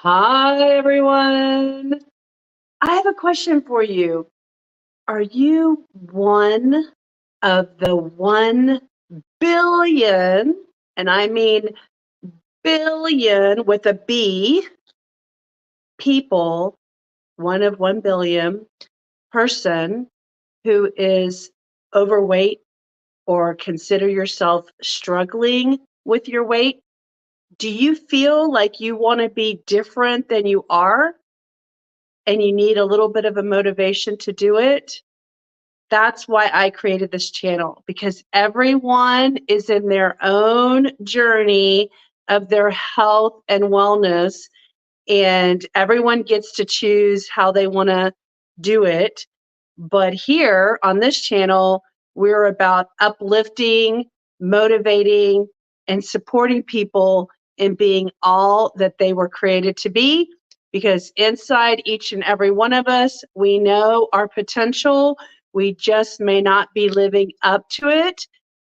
Hi, everyone. I have a question for you. Are you one of the 1 billion, and I mean billion with a B, people, one of 1 billion person who is overweight or consider yourself struggling with your weight? Do you feel like you want to be different than you are and you need a little bit of a motivation to do it? That's why I created this channel, because everyone is in their own journey of their health and wellness, and everyone gets to choose how they want to do it. But here on this channel, we're about uplifting, motivating, and supporting people in being all that they were created to be. Because inside each and every one of us, we know our potential. We just may not be living up to it.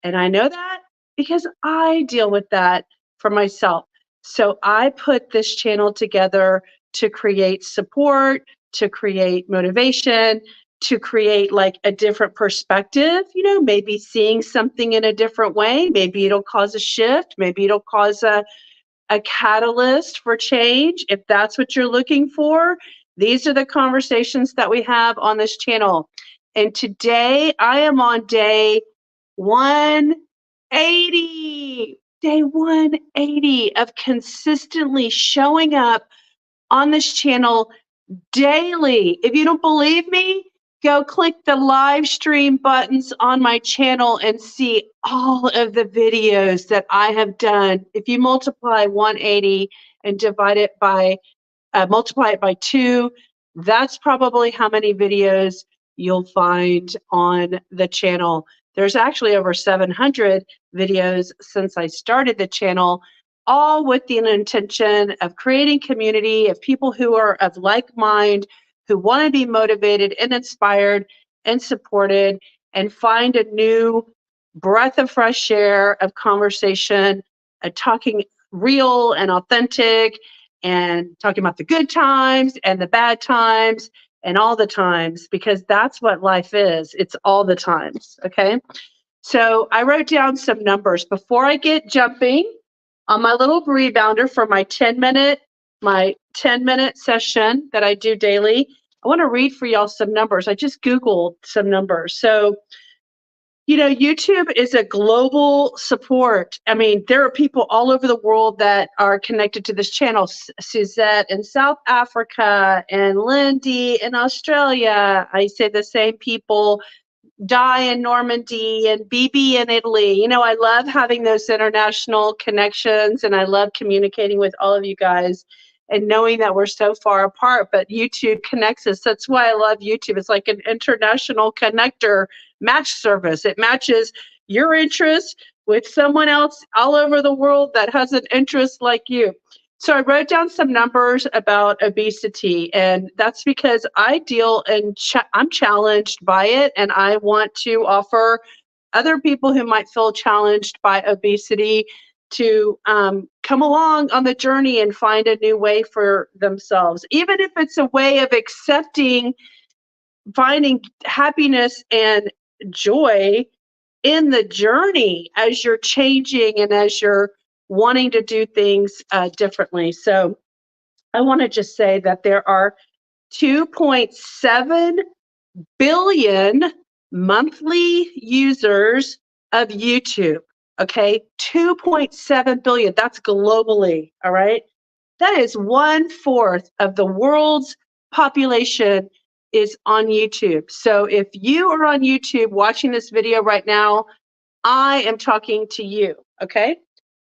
And I know that because I deal with that for myself. So I put this channel together to create support, to create motivation, to create like a different perspective, maybe seeing something in a different way. Maybe it'll cause a shift. Maybe it'll cause a catalyst for change. If that's what you're looking for, these are the conversations that we have on this channel. And today I am on day 180, day 180 of consistently showing up on this channel daily. If you don't believe me, go click the live stream buttons on my channel and see all of the videos that I have done. If you multiply 180 and divide it by, multiply it by 2, that's probably how many videos you'll find on the channel. There's actually over 700 videos since I started the channel, all with the intention of creating community of people who are of like mind, who want to be motivated and inspired and supported and find a new breath of fresh air of conversation, talking real and authentic and talking about the good times and the bad times and all the times, because that's what life is. It's all the times. Okay. So I wrote down some numbers before I get jumping on my little rebounder for my 10-minute session that I do daily. I want to read for y'all some numbers. I just Googled some numbers. So, YouTube is a global support. I mean, there are people all over the world that are connected to this channel. Suzette in South Africa and Lindy in Australia. I say the same people. Di in Normandy and BB in Italy. I love having those international connections, and I love communicating with all of you guys and knowing that we're so far apart, but YouTube connects us. That's why I love YouTube. It's like an international connector match service. It matches your interest with someone else all over the world that has an interest like you. So I wrote down some numbers about obesity, and that's because I deal and I'm challenged by it, and I want to offer other people who might feel challenged by obesity to come along on the journey and find a new way for themselves, even if it's a way of accepting, finding happiness and joy in the journey as you're changing and as you're wanting to do things differently. So I want to just say that there are 2.7 billion monthly users of YouTube. Okay, 2.7 billion. That's globally. All right. That is 1/4 of the world's population is on YouTube. So if you are on YouTube watching this video right now, I am talking to you. Okay.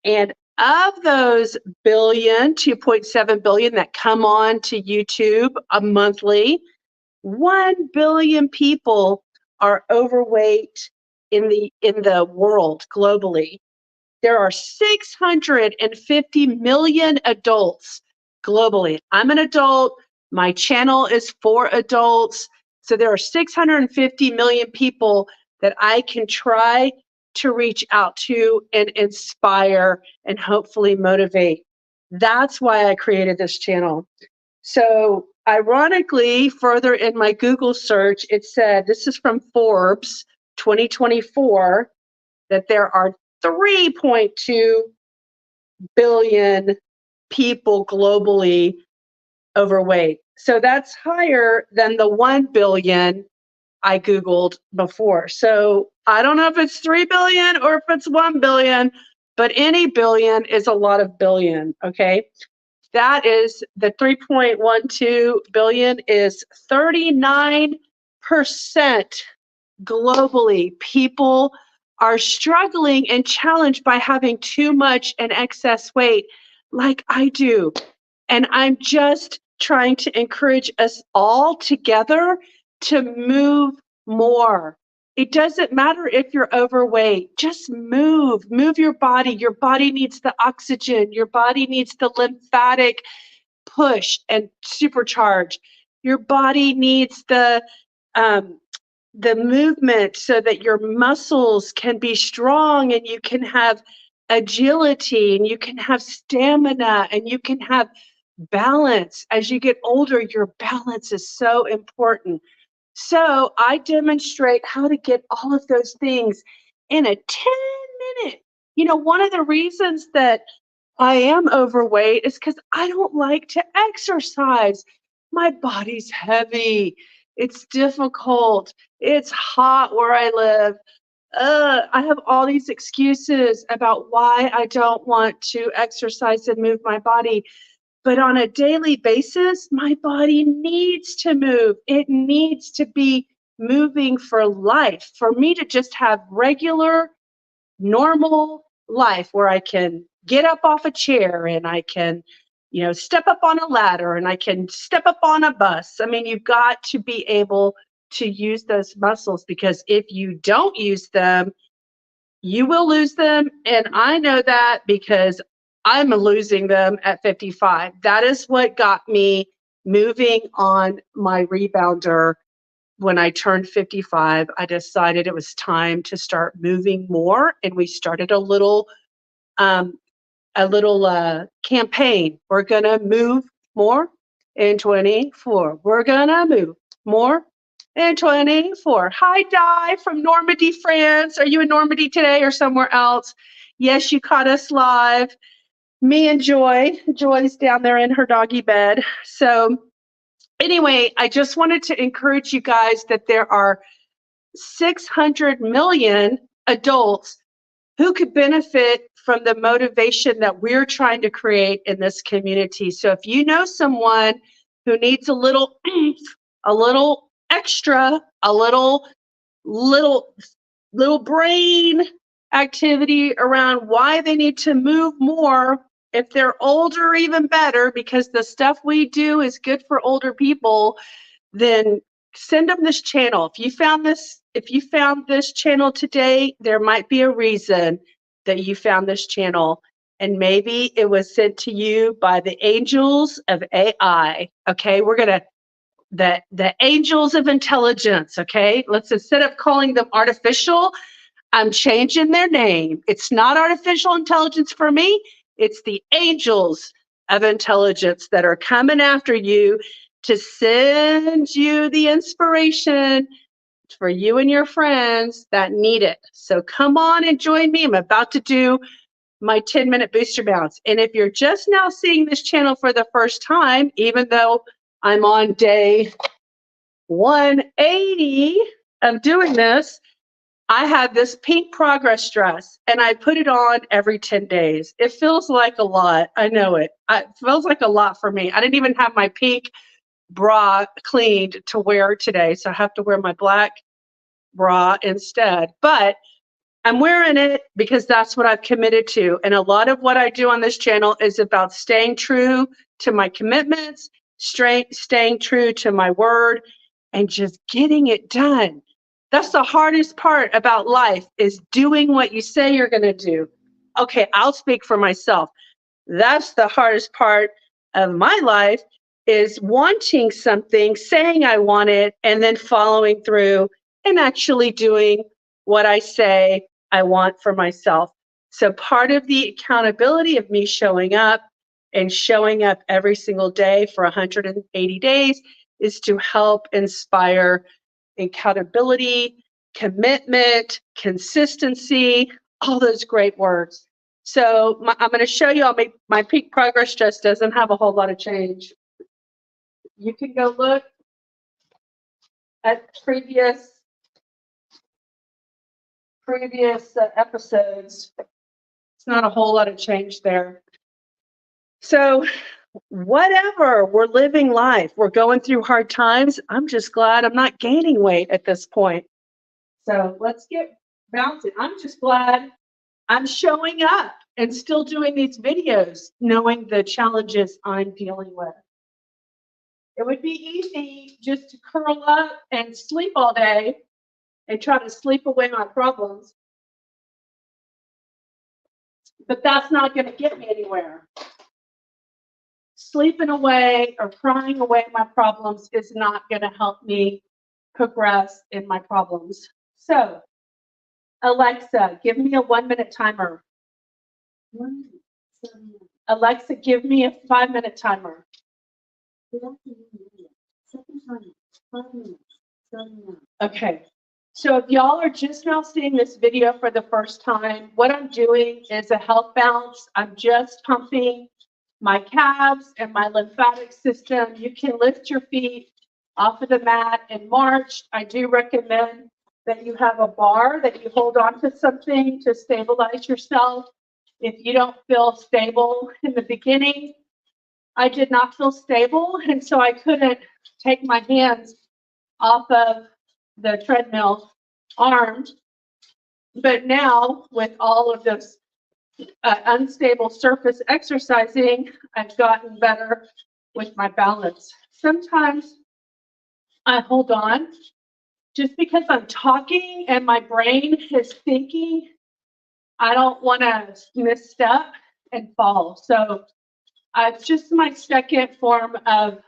And of those 2.7 billion that come on to YouTube monthly, 1 billion people are overweight in the world globally. There are 650 million adults globally. I'm an adult. My channel is for adults. So there are 650 million people that I can try to reach out to and inspire and hopefully motivate. That's why I created this channel. So ironically, further in my Google search, it said, this is from Forbes 2024, that there are 3.2 billion people globally overweight. So that's higher than the 1 billion I Googled before. So I don't know if it's 3 billion or if it's 1 billion, but any billion is a lot of billion, okay? That is the 3.12 billion is 39% globally. People are struggling and challenged by having too much and excess weight, like I do. And I'm just trying to encourage us all together to move more. It doesn't matter if you're overweight, just move your body. Your body needs the oxygen, your body needs the lymphatic push and supercharge. Your body needs um, the movement so that your muscles can be strong and you can have agility and you can have stamina and you can have balance. As you get older, your balance is so important. So I demonstrate how to get all of those things in a 10-minute. One of the reasons that I am overweight is because I don't like to exercise. My body's heavy. It's difficult. It's hot where I live. I have all these excuses about why I don't want to exercise and move my body. But on a daily basis, my body needs to move. It needs to be moving for life. For me to just have regular, normal life where I can get up off a chair and I can, step up on a ladder and I can step up on a bus. I mean, you've got to be able to use those muscles, because if you don't use them, you will lose them. And I know that because I'm losing them at 55. That is what got me moving on my rebounder. When I turned 55, I decided it was time to start moving more. And we started um, a little campaign. We're going to move more in 24. We're going to move more in 24. Hi, Di from Normandy, France. Are you in Normandy today or somewhere else? Yes, you caught us live. Me and Joy. Joy's down there in her doggy bed. So anyway, I just wanted to encourage you guys that there are 600 million adults who could benefit from the motivation that we're trying to create in this community. So if you know someone who needs a little a little extra, a little little brain activity around why they need to move more, if they're older, even better, because the stuff we do is good for older people, then send them this channel. If you found this channel today, there might be a reason that you found this channel. And maybe it was sent to you by the angels of AI. Okay, we're gonna the angels of intelligence. Okay, let's, instead of calling them artificial, I'm changing their name. It's not artificial intelligence for me. It's the angels of intelligence that are coming after you to send you the inspiration for you and your friends that need it. So come on and join me. I'm about to do my 10-minute booster bounce. And if you're just now seeing this channel for the first time, even though I'm on day 180 of doing this, I have this pink progress dress and I put it on every 10 days. It feels like a lot. I know it. It feels like a lot for me. I didn't even have my pink bra cleaned to wear today, so I have to wear my black bra instead. But I'm wearing it because that's what I've committed to. And a lot of what I do on this channel is about staying true to my commitments, staying true to my word, and just getting it done. That's the hardest part about life, is doing what you say you're going to do. Okay, I'll speak for myself. That's the hardest part of my life, is wanting something, saying I want it, and then following through and actually doing what I say I want for myself. So part of the accountability of me showing up and showing up every single day for 180 days is to help inspire accountability, commitment, consistency, all those great words. So I'm going to show you my peak progress just doesn't have a whole lot of change. You can go look at previous episodes. It's not a whole lot of change there. So whatever, we're living life. We're going through hard times. I'm just glad I'm not gaining weight at this point. So let's get bouncing. I'm just glad I'm showing up and still doing these videos, knowing the challenges I'm dealing with. It would be easy just to curl up and sleep all day and try to sleep away my problems. But that's not going to get me anywhere. Sleeping away or crying away my problems is not going to help me progress in my problems. So, Alexa, give me a 1-minute timer. Alexa, give me a 5-minute timer. Okay. So if y'all are just now seeing this video for the first time, what I'm doing is a health bounce. I'm just pumping my calves and my lymphatic system. You can lift your feet off of the mat and march. I do recommend that you have a bar that you hold on to something to stabilize yourself. If you don't feel stable in the beginning, I did not feel stable, and so I couldn't take my hands off of the treadmill armed. But now, with all of this unstable surface exercising, I've gotten better with my balance. Sometimes I hold on just because I'm talking and my brain is thinking. I don't want to misstep and fall. So it's just my second form of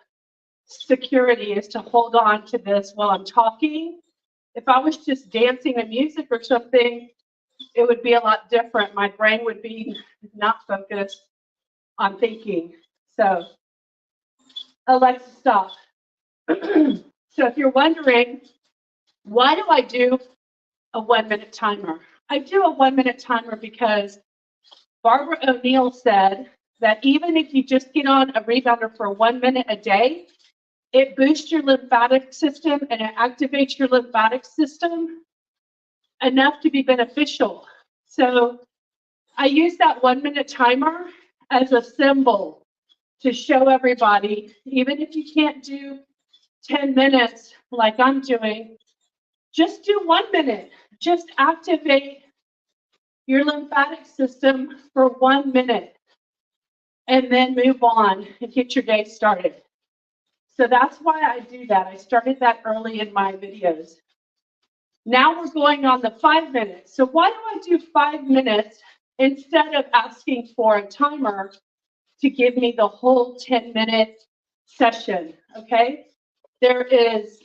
security is to hold on to this while I'm talking. If I was just dancing to music or something, it would be a lot different. My brain would be not focused on thinking. So, Alexa, stop. So if you're wondering, why do I do a 1-minute timer? I do a 1-minute timer because Barbara O'Neill said that even if you just get on a rebounder for 1 minute a day, it boosts your lymphatic system and it activates your lymphatic system enough to be beneficial. So I use that 1-minute timer as a symbol to show everybody, even if you can't do 10 minutes like I'm doing, just do 1 minute. Just activate your lymphatic system for 1 minute and then move on and get your day started. So that's why I do that. I started that early in my videos. Now we're going on the 5 minutes. So why do I do 5 minutes instead of asking for a timer to give me the whole 10-minute session? Okay, there is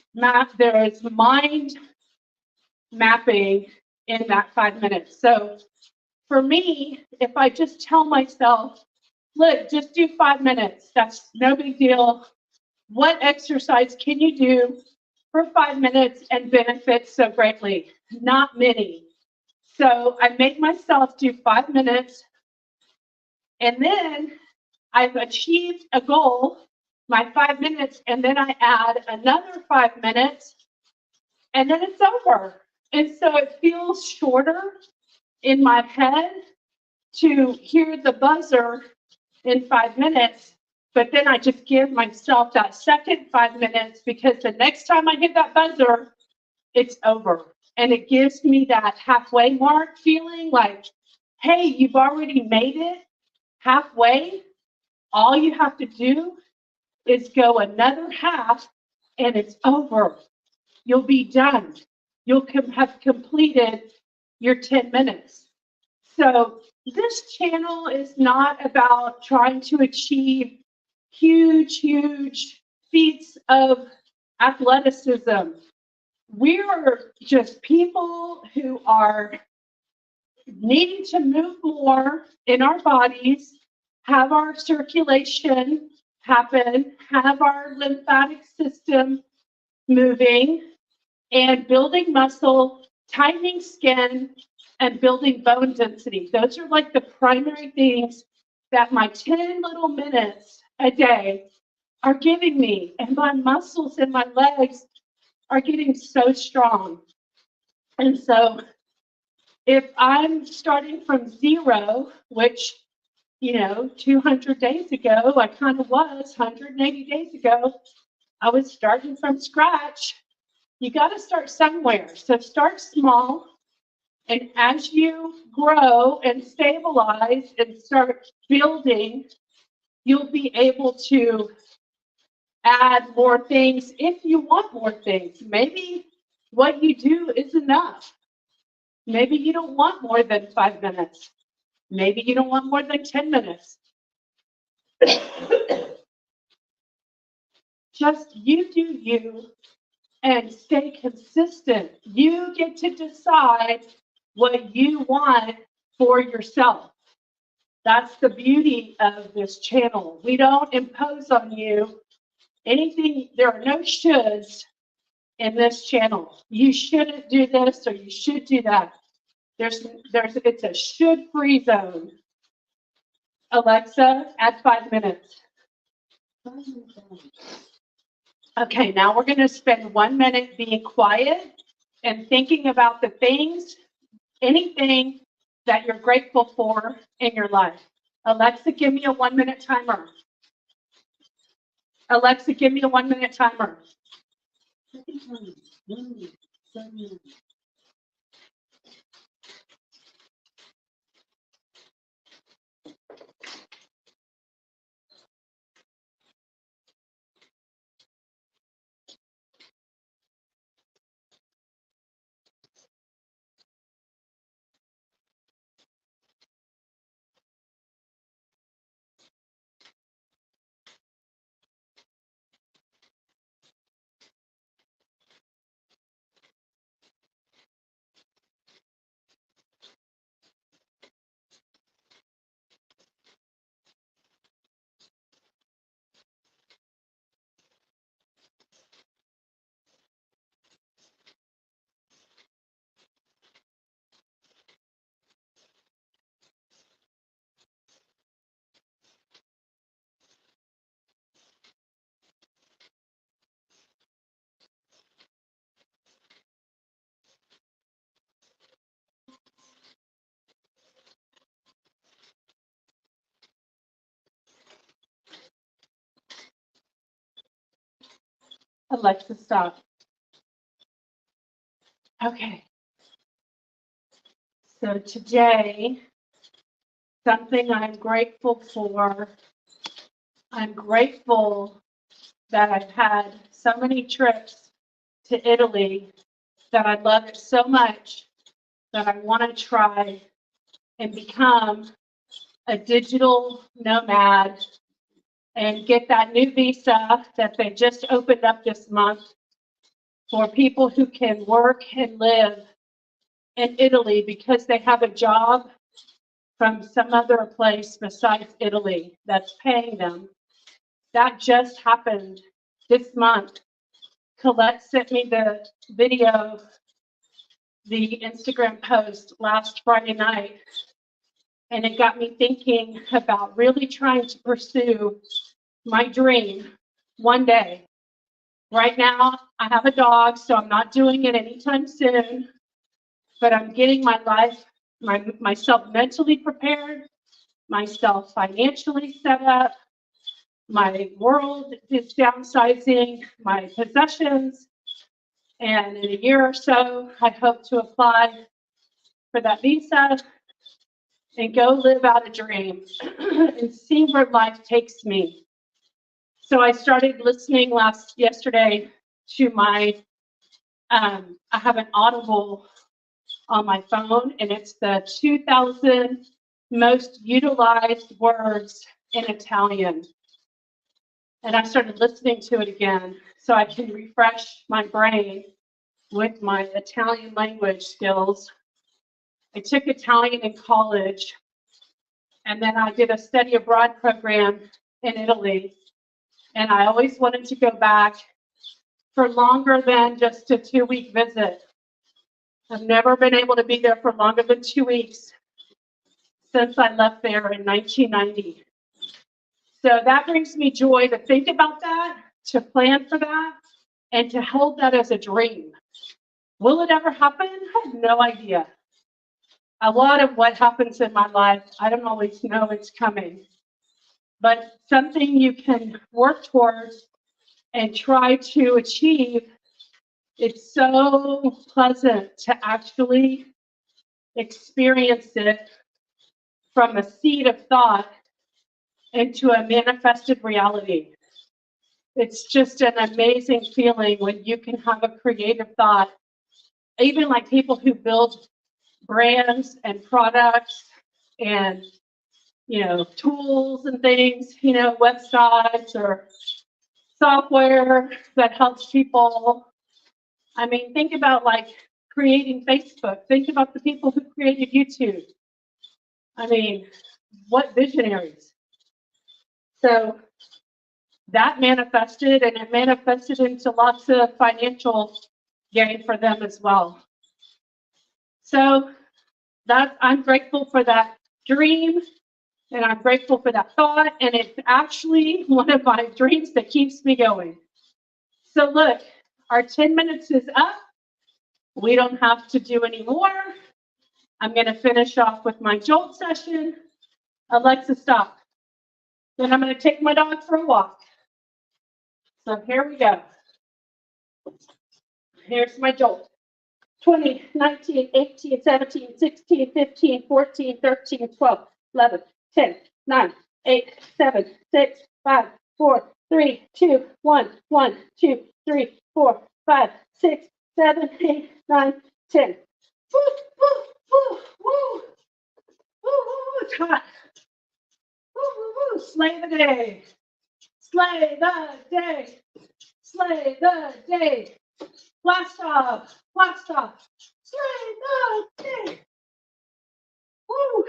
mind mapping in that 5 minutes. So for me, if I just tell myself, look, just do 5 minutes, that's no big deal. What exercise can you do for 5 minutes and benefit so greatly? Not many. So I make myself do 5 minutes, and then I've achieved a goal, my 5 minutes, and then I add another 5 minutes, and then it's over. And so it feels shorter in my head to hear the buzzer in 5 minutes, but then I just give myself that second 5 minutes because the next time I hit that buzzer, it's over. And it gives me that halfway mark feeling like, hey, you've already made it halfway. All you have to do is go another half and it's over. You'll be done. You'll have completed your 10 minutes. So this channel is not about trying to achieve huge feats of athleticism. We're just people who are needing to move more in our bodies, have our circulation happen, have our lymphatic system moving, and building muscle, tightening skin, and building bone density. Those are like the primary things that my 10 little minutes a day are giving me. And my muscles in my legs are getting so strong. And so if I'm starting from zero, which, 200 days ago, I kind of was, 180 days ago, I was starting from scratch. You got to start somewhere. So start small. And as you grow and stabilize and start building, you'll be able to add more things if you want more things. Maybe what you do is enough. Maybe you don't want more than 5 minutes. Maybe you don't want more than 10 minutes. Just you do you and stay consistent. You get to decide what you want for yourself. That's the beauty of this channel. We don't impose on you anything. There are no shoulds in this channel. You shouldn't do this or you should do that. It's a should-free zone. Alexa, add 5 minutes. Okay, now we're going to spend 1 minute being quiet and thinking about the things, anything that you're grateful for in your life. Alexa, give me a 1 minute timer. Alexa, give me a 1 minute timer. Alexa, stop. Okay. So today, something I'm grateful for. I'm grateful that I've had so many trips to Italy that I love it so much that I want to try and become a digital nomad and get that new visa that they just opened up this month for people who can work and live in Italy because they have a job from some other place besides Italy that's paying them. That just happened this month. Colette sent me the video, the Instagram post last Friday night, and it got me thinking about really trying to pursue my dream one day. Right now, I have a dog, so I'm not doing it anytime soon, but I'm getting my life, myself mentally prepared, myself financially set up. My world is downsizing, my possessions, and in a year or so, I hope to apply for that visa and go live out a dream and see where life takes me. So I started listening yesterday to my, I have an Audible on my phone, and it's the 2000 most utilized words in Italian. And I started listening to it again so I can refresh my brain with my Italian language skills. I took Italian in college, And then I did a study abroad program in Italy. And I always wanted to go back for longer than just a 2-week visit. I've never been able to be there for longer than 2 weeks since I left there in 1990. So that brings me joy to think about that, to plan for that, and to hold that as a dream. Will it ever happen? I have no idea. A lot of what happens in my life, I don't always know it's coming. But something you can work towards and try to achieve. It's so pleasant to actually experience it from a seed of thought into a manifested reality. It's just an amazing feeling when you can have a creative thought. Even like people who build brands and products and tools and things, websites or software that helps people. I mean, think about like creating Facebook. Think about the people who created YouTube. I mean, what visionaries. So that manifested, and it manifested into lots of financial gain for them as well. So I'm grateful for that dream, and I'm grateful for that thought, and it's actually one of my dreams that keeps me going. So look, our 10 minutes is up. We don't have to do any more. I'm going to finish off with my jolt session. Alexa, stop. Then I'm going to take my dog for a walk. So here we go. Here's my jolt. 20, 19, 18, 17, 16, 15, 14, 13, 12, 11, 10, 9, 8, 7, 6, 5, 4, 3, 2, 1, 1, 2, 3, 4, 5, 6, 7, 8, 9, 10. Woo, woo, woo, woo. Woo, woo, it's hot. Woo, woo, woo. Slay the day. Slay the day. Slay the day. Blast off. Blast off. Slay the day. Woo.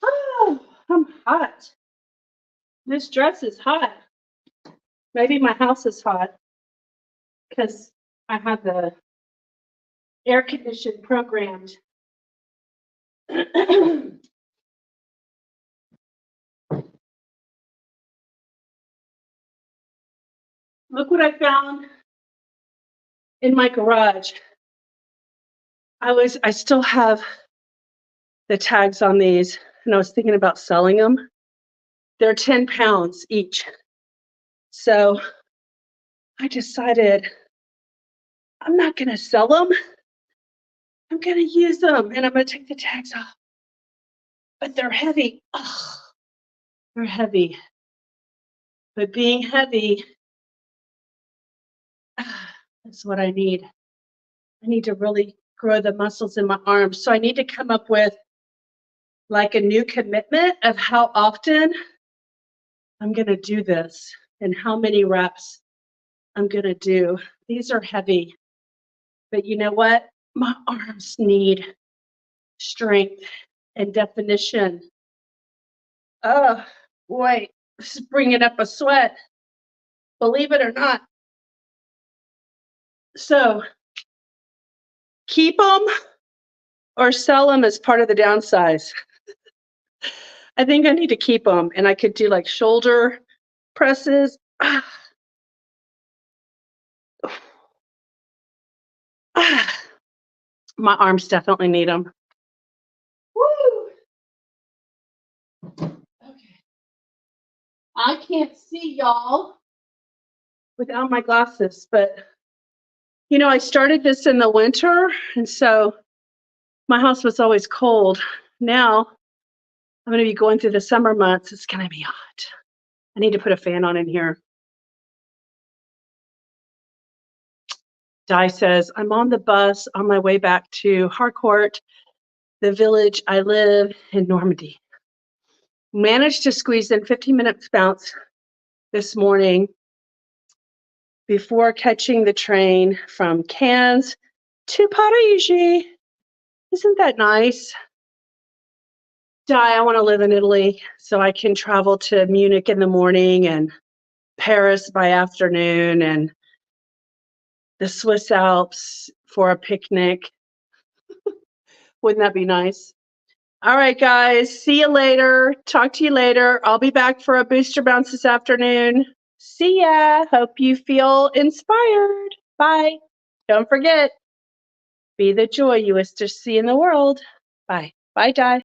Oh, I'm hot. This dress is hot. Maybe my house is hot because I have the air conditioning programmed. Look what I found in my garage. I still have the tags on these, and I was thinking about selling them. They're 10 pounds each. So I decided I'm not going to sell them. I'm going to use them, and I'm going to take the tags off. But they're heavy. Oh, they're heavy. But being heavy, that's what I need. I need to really grow the muscles in my arms. So I need to come up with like a new commitment of how often I'm going to do this and how many reps I'm going to do. These are heavy. But you know what? My arms need strength and definition. Oh, boy, this is bringing up a sweat. Believe it or not. So keep them or sell them as part of the downsize. I think I need to keep them, and I could do like shoulder presses. My arms definitely need them. Woo! Okay. I can't see y'all without my glasses, but I started this in the winter, and so my house was always cold. Now I'm going to be going through the summer months. It's going to be hot. I need to put a fan on in here. Di says, I'm on the bus on my way back to Harcourt, the village I live in Normandy. Managed to squeeze in 15 minutes bounce this morning before catching the train from Cannes to Paris. Isn't that nice? Di, I want to live in Italy so I can travel to Munich in the morning and Paris by afternoon and the Swiss Alps for a picnic. Wouldn't that be nice? All right, guys. See you later. Talk to you later. I'll be back for a booster bounce this afternoon. See ya. Hope you feel inspired. Bye. Don't forget, be the joy you wish to see in the world. Bye. Bye, Di.